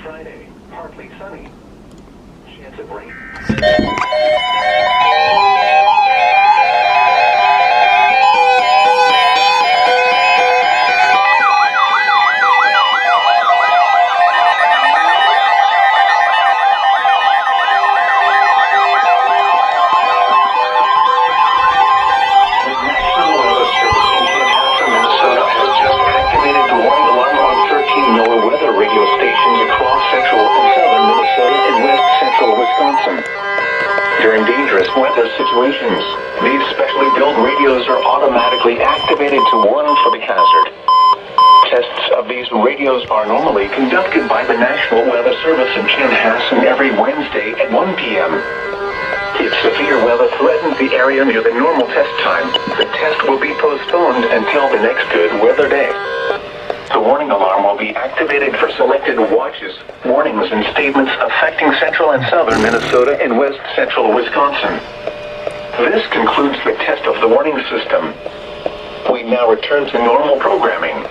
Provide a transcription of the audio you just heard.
Friday, partly sunny. Chance of rain. During dangerous weather situations, these specially built radios are automatically activated to warn for the hazard. Tests of these radios are normally conducted by the National Weather Service in Chanhassen every Wednesday at 1 p.m. If severe weather threatens the area near the normal test time, the test will be postponed until the next good weather day. The warning alarm will be activated for selected watches, warnings, and statements affecting central and southern Minnesota and west central Wisconsin. This concludes the test of the warning system. We now return to normal programming.